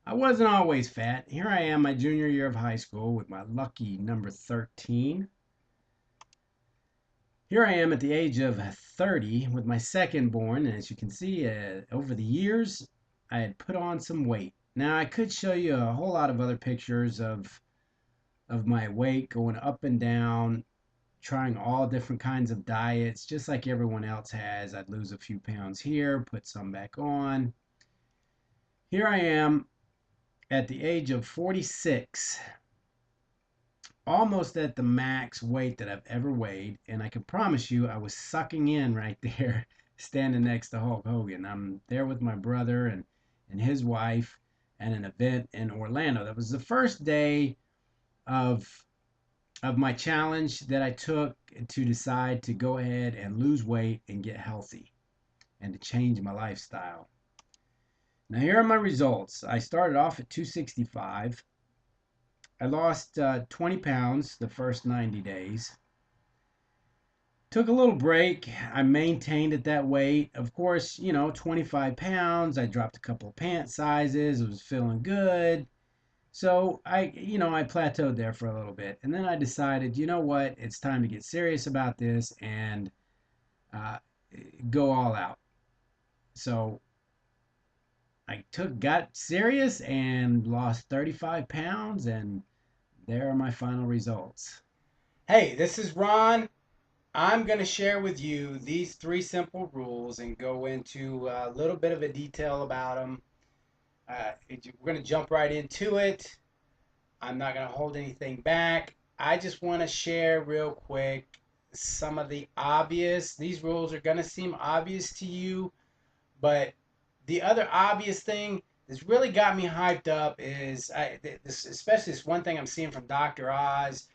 I wasn't always fat. Here I am, my junior year of high school, with my lucky number 13. Here I am at the age of 30 with my second born, and as you can see, over the years, I had put on some weight. Now, I could show you a whole lot of other pictures of my weight going up and down, trying all different kinds of diets, just like everyone else has. I'd lose a few pounds here, put some back on. Here I am at the age of 46, almost at the max weight that I've ever weighed. And I can promise you, I was sucking in right there, standing next to Hulk Hogan. I'm there with my brother and his wife at an event in Orlando. That was the first day of my challenge that I took to decide to go ahead and lose weight and get healthy and to change my lifestyle. Now, here are my results. I started off at 265. I lost 20 pounds the first 90 days. Took a little break. I maintained at that weight. Of course, 25 pounds. I dropped a couple of pant sizes. I was feeling good. So I plateaued there for a little bit. And then I decided, you know what? It's time to get serious about this and uh, go all out. So got serious and lost 35 pounds, and there are my final results. Hey, this is Ron. I'm going to share with you these three simple rules and go into a little bit of a detail about them. We're going to jump right into it. I'm not going to hold anything back. I just want to share real quick some of the obvious. These rules are going to seem obvious to you, but the other obvious thing that's really got me hyped up is especially this one thing I'm seeing from Dr. Oz,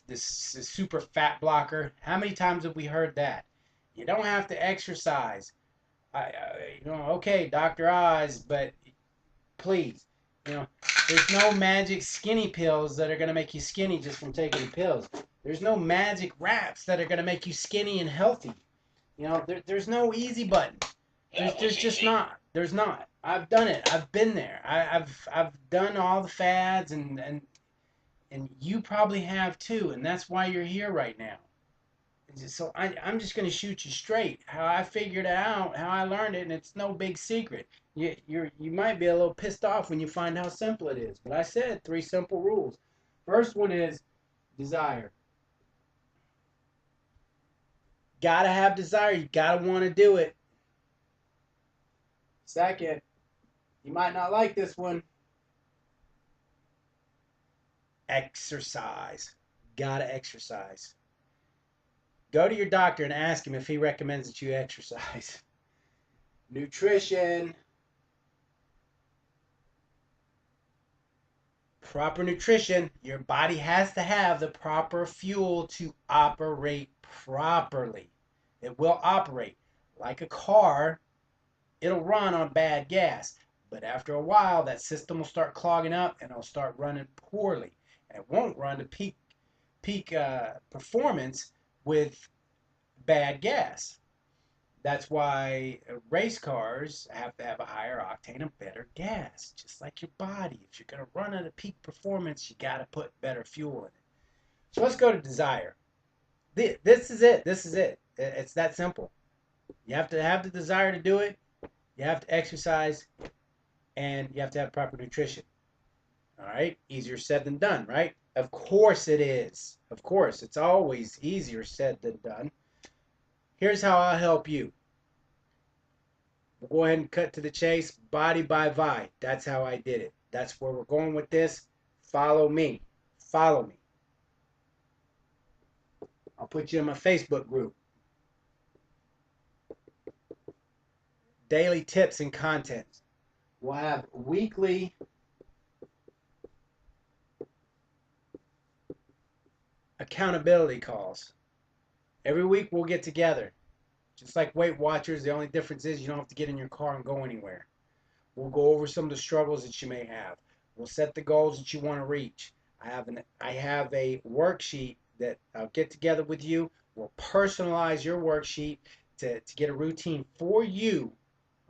this super fat blocker. How many times have we heard that? You don't have to exercise. Okay, Dr. Oz, but please, you know, there's no magic skinny pills that are going to make you skinny just from taking the pills. There's no magic wraps that are going to make you skinny and healthy. There's no easy button. There's just not. There's not. I've done it. I've been there. I've done all the fads, and you probably have too, and that's why you're here right now. So I'm just going to shoot you straight how I figured it out, how I learned it, and it's no big secret. You might be a little pissed off when you find how simple it is, but I said three simple rules. First one is desire. Gotta have desire. You gotta want to do it. Second, you might not like this one. Exercise. Gotta exercise. Go to your doctor and ask him if he recommends that you exercise. Nutrition. Proper nutrition. Your body has to have the proper fuel to operate properly. It will operate like a car. It'll run on bad gas. But after a while, that system will start clogging up and it'll start running poorly. And it won't run to peak performance with bad gas. That's why race cars have to have a higher octane and better gas, just like your body. If you're going to run at a peak performance, you got to put better fuel in it. So let's go to desire. This is it. This is it. It's that simple. You have to have the desire to do it. You have to exercise, and you have to have proper nutrition. All right? Easier said than done, right? Of course it is. Of course. It's always easier said than done. Here's how I'll help you. We'll go ahead and cut to the chase. Body by Vi. That's how I did it. That's where we're going with this. Follow me. Follow me. I'll put you in my Facebook group. Daily tips and content. We'll have weekly accountability calls. Every week we'll get together. Just like Weight Watchers, the only difference is you don't have to get in your car and go anywhere. We'll go over some of the struggles that you may have. We'll set the goals that you want to reach. I have a worksheet that I'll get together with you. We'll personalize your worksheet to get a routine for you,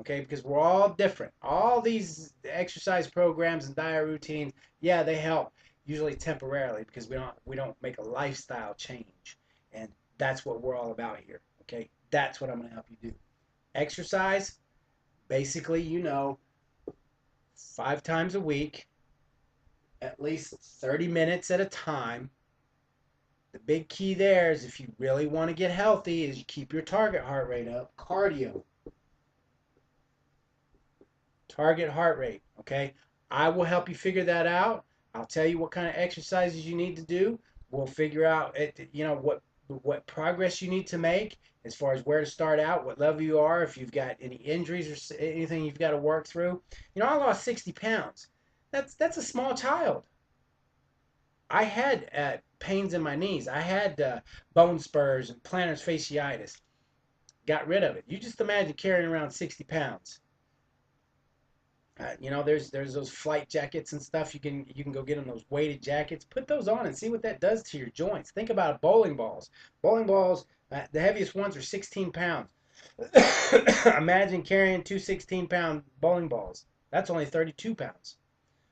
okay? Because we're all different. All these exercise programs and diet routines, yeah, they help usually temporarily because we don't make a lifestyle change. And that's what we're all about here, okay? That's what I'm going to help you do. Exercise, basically, 5 times a week, at least 30 minutes at a time. The big key there is if you really want to get healthy is you keep your target heart rate up. Cardio. Target heart rate, okay? I will help you figure that out. I'll tell you what kind of exercises you need to do. We'll figure out what progress you need to make as far as where to start out, what level you are, if you've got any injuries or anything you've got to work through. I lost 60 pounds. That's a small child. I had pains in my knees. I had bone spurs and plantar fasciitis. Got rid of it. You just imagine carrying around 60 pounds. There's those flight jackets and stuff. You can go get them, those weighted jackets. Put those on and see what that does to your joints. Think about bowling balls. Bowling balls, the heaviest ones are 16 pounds. Imagine carrying two 16-pound bowling balls. That's only 32 pounds.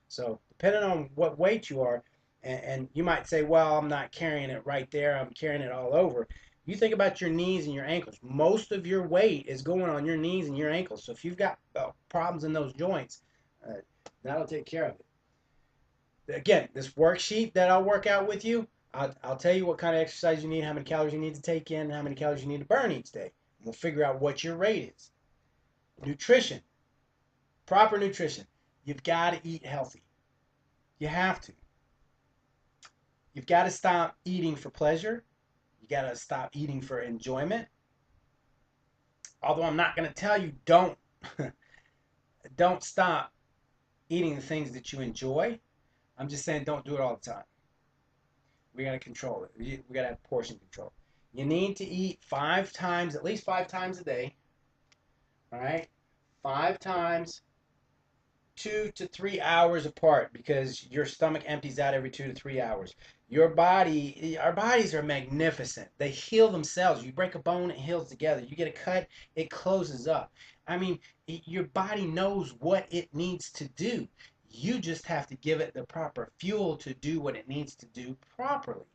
So depending on what weight you are, and you might say, well, I'm not carrying it right there. I'm carrying it all over. You think about your knees and your ankles. Most of your weight is going on your knees and your ankles. So if you've got problems in those joints, uh, that'll take care of it. Again, this worksheet that I'll work out with you, I'll tell you what kind of exercise you need, how many calories you need to take in, how many calories you need to burn each day. We'll figure out what your rate is. Nutrition, proper nutrition. You've got to eat healthy. You have to. You've got to stop eating for pleasure. You got to stop eating for enjoyment. Although I'm not going to tell you don't don't stop eating the things that you enjoy. I'm just saying don't do it all the time. We got to control it. We got to have portion control. You need to eat 5 times, at least 5 times a day. All right? 5 times, 2 to 3 hours apart because your stomach empties out every 2 to 3 hours. Our bodies are magnificent. They heal themselves. You break a bone, it heals together. You get a cut, it closes up. I mean, your body knows what it needs to do. You just have to give it the proper fuel to do what it needs to do properly.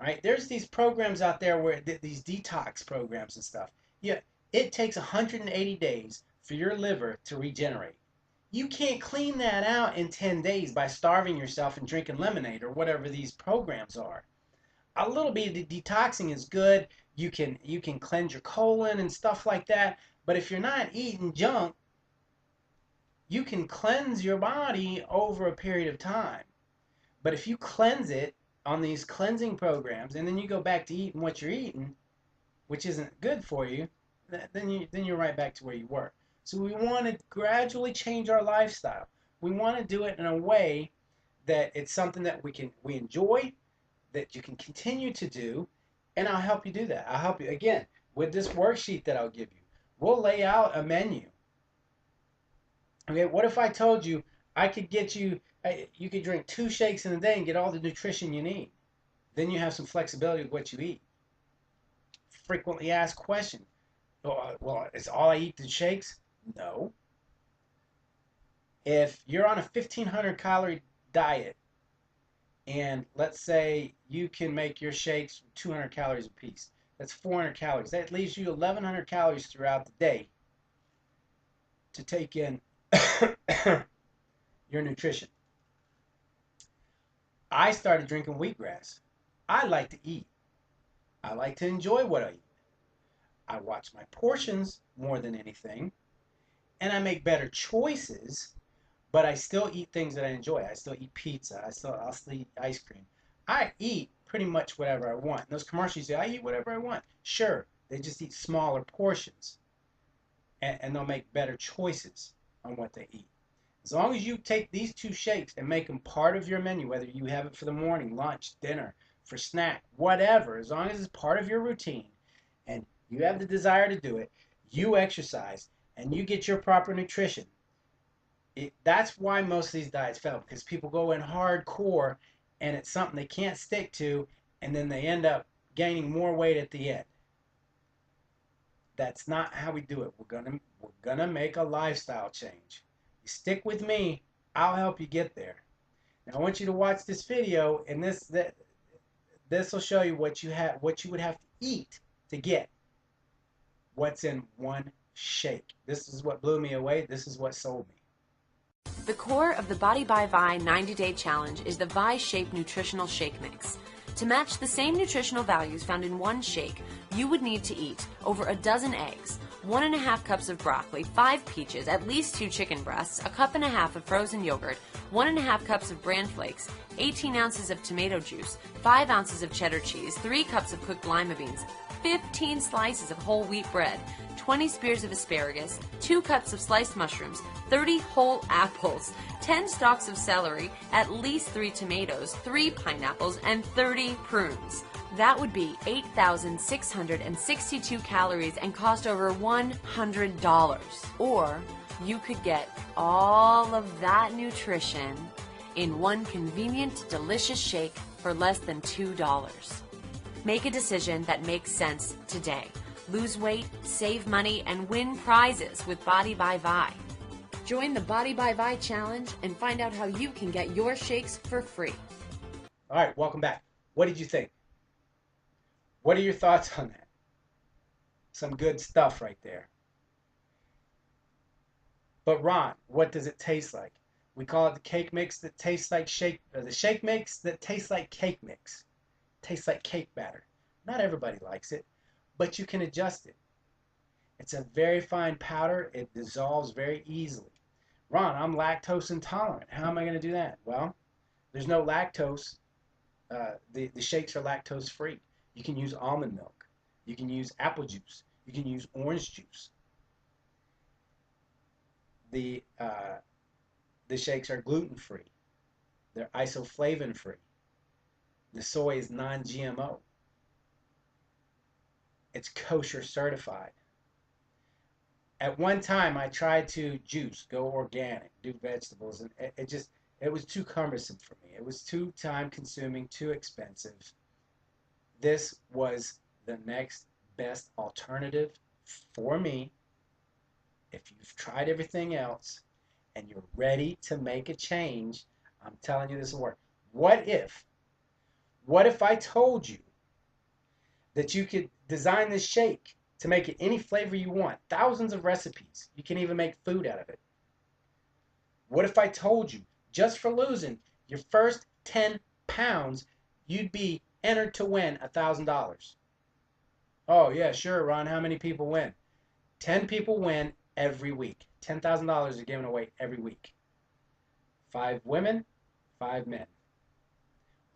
Right? There's these programs out there where these detox programs and stuff. Yeah, it takes 180 days for your liver to regenerate. You can't clean that out in 10 days by starving yourself and drinking lemonade or whatever these programs are. A little bit of detoxing is good. You can cleanse your colon and stuff like that. But if you're not eating junk, you can cleanse your body over a period of time. But if you cleanse it on these cleansing programs and then you go back to eating what you're eating, which isn't good for you, then you're right back to where you were. So we want to gradually change our lifestyle. We want to do it in a way that it's something that we enjoy, that you can continue to do, and I'll help you do that. I'll help you again with this worksheet that I'll give you. We'll lay out a menu. Okay, what if I told you I could get you could drink 2 shakes in a day and get all the nutrition you need? Then you have some flexibility with what you eat. Frequently asked question. Well, is all I eat the shakes? No. If you're on a 1,500 calorie diet, and let's say you can make your shakes 200 calories a piece, that's 400 calories. That leaves you 1,100 calories throughout the day to take in your nutrition. I started drinking wheatgrass. I like to eat. I like to enjoy what I eat. I watch my portions more than anything, and I make better choices, but I still eat things that I enjoy. I still eat pizza. I'll still eat ice cream. I eat pretty much whatever I want. Those commercials say I eat whatever I want. Sure, they just eat smaller portions, and they'll make better choices on what they eat. As long as you take these 2 shakes and make them part of your menu, whether you have it for the morning, lunch, dinner, for snack, whatever, as long as it's part of your routine and you have the desire to do it, you exercise, and you get your proper nutrition. That's why most of these diets fail, because people go in hardcore and it's something they can't stick to, and then they end up gaining more weight at the end. That's not how we do it. We're going to make a lifestyle change. You stick with me, I'll help you get there. Now I want you to watch this video, and this will show you what you would have to eat to get what's in one shake. This is what blew me away. This is what sold me. The core of the Body by Vi 90-Day Challenge is the Vi Shape Nutritional Shake Mix. To match the same nutritional values found in one shake, you would need to eat over a dozen eggs, 1.5 cups of broccoli, 5 peaches, at least 2 chicken breasts, 1.5 cups of frozen yogurt, 1.5 cups of bran flakes, 18 ounces of tomato juice, 5 ounces of cheddar cheese, 3 cups of cooked lima beans, 15 slices of whole wheat bread, 20 spears of asparagus, 2 cups of sliced mushrooms, 30 whole apples, 10 stalks of celery, at least 3 tomatoes, 3 pineapples, and 30 prunes. That would be 8,662 calories and cost over $100. Or you could get all of that nutrition in one convenient, delicious shake for less than $2. Make a decision that makes sense today. Lose weight, save money, and win prizes with Body by Vi. Join the Body by Vi Challenge and find out how you can get your shakes for free. All right, welcome back. What did you think? What are your thoughts on that? Some good stuff right there. But Ron, what does it taste like? We call it the cake mix that tastes like shake, or the shake mix that tastes like cake mix. Tastes like cake batter. Not everybody likes it, but you can adjust it. It's a very fine powder. It dissolves very easily. Ron, I'm lactose intolerant. How am I going to do that? Well, there's no lactose. The shakes are lactose free. You can use almond milk. You can use apple juice. You can use orange juice. The shakes are gluten free. They're isoflavin free. The soy is non-GMO. It's kosher certified. At one time, I tried to juice, go organic, do vegetables, and it was too cumbersome for me. It was too time consuming, too expensive. This was the next best alternative for me. If you've tried everything else and you're ready to make a change, I'm telling you this will work. What if I told you that you could design this shake to make it any flavor you want? Thousands of recipes. You can even make food out of it. What if I told you, just for losing your first 10 pounds, you'd be entered to win $1,000? Oh, yeah, sure, Ron. How many people win? 10 people win every week. $10,000 are given away every week. 5 women, 5 men.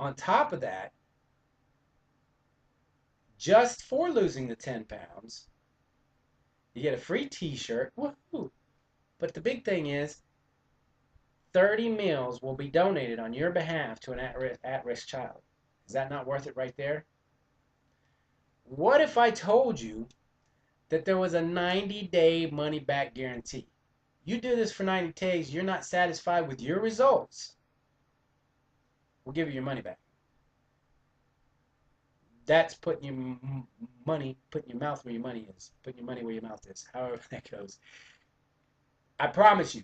On top of that, just for losing the 10 pounds, you get a free t-shirt. Woohoo! But the big thing is, 30 meals will be donated on your behalf to an at-risk child. Is that not worth it right there? What if I told you that there was a 90-day money-back guarantee? You do this for 90 days, you're not satisfied with your results, we'll give you your money back. That's putting your putting your mouth where your money is. Putting your money where your mouth is. However that goes. I promise you.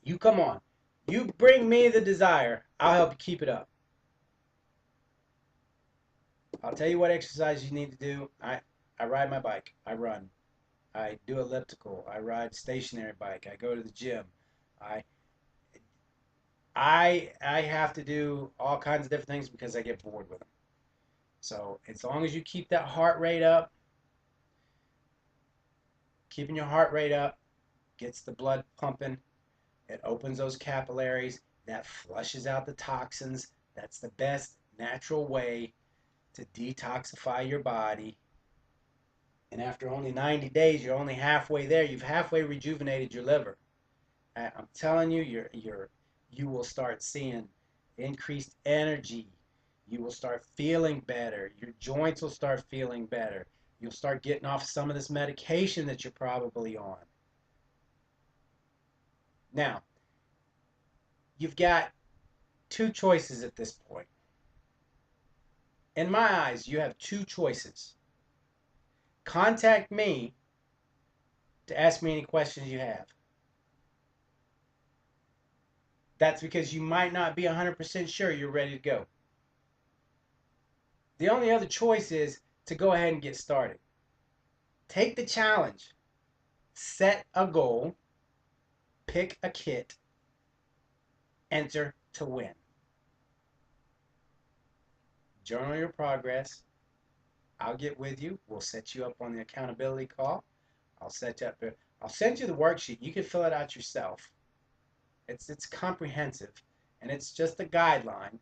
You come on. You bring me the desire. I'll help you keep it up. I'll tell you what exercise you need to do. I ride my bike. I run. I do elliptical. I ride stationary bike. I go to the gym. I have to do all kinds of different things because I get bored with them. So as long as you keep that heart rate up, keeping your heart rate up gets the blood pumping. It opens those capillaries. That flushes out the toxins. That's the best natural way to detoxify your body. And after only 90 days, you're only halfway there. You've halfway rejuvenated your liver. I'm telling you, you will start seeing increased energy. You will start feeling better. Your joints will start feeling better. You'll start getting off some of this medication that you're probably on. Now, you've got 2 choices at this point. In my eyes, you have 2 choices. Contact me to ask me any questions you have. That's because you might not be 100% sure you're ready to go. The only other choice is to go ahead and get started. Take the challenge, set a goal, pick a kit, enter to win. Journal your progress. I'll get with you. We'll set you up on the accountability call. I'll set you up. I'll send you the worksheet. You can fill it out yourself. It's comprehensive, and it's just a guideline,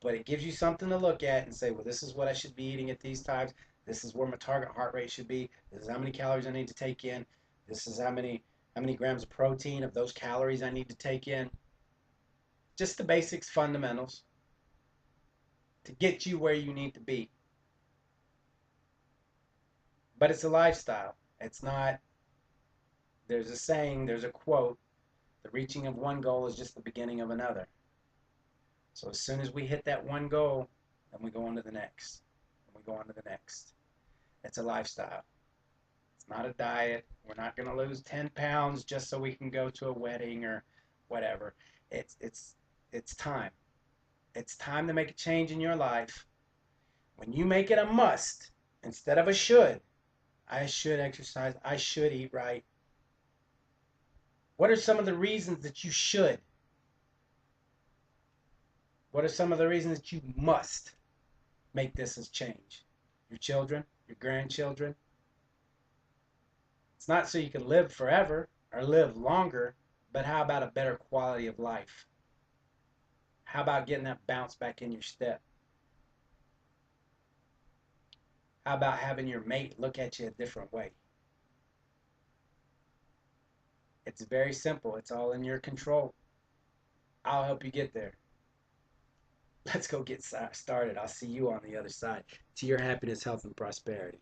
but it gives you something to look at and say, well, this is what I should be eating at these times. This is where my target heart rate should be. This is how many calories I need to take in. This is how many grams of protein of those calories I need to take in. Just the basics, fundamentals to get you where you need to be. But it's a lifestyle. It's not, there's a saying, there's a quote, the reaching of one goal is just the beginning of another. So as soon as we hit that one goal, then we go on to the next. And we go on to the next. It's a lifestyle. It's not a diet. We're not going to lose 10 pounds just so we can go to a wedding or whatever. It's time. It's time to make a change in your life. When you make it a must instead of a should, I should exercise, I should eat right. What are some of the reasons that you should? What are some of the reasons that you must make this as change? Your children, your grandchildren. It's not so you can live forever or live longer, but how about a better quality of life? How about getting that bounce back in your step? How about having your mate look at you a different way? It's very simple. It's all in your control. I'll help you get there. Let's go get started. I'll see you on the other side. To your happiness, health, and prosperity.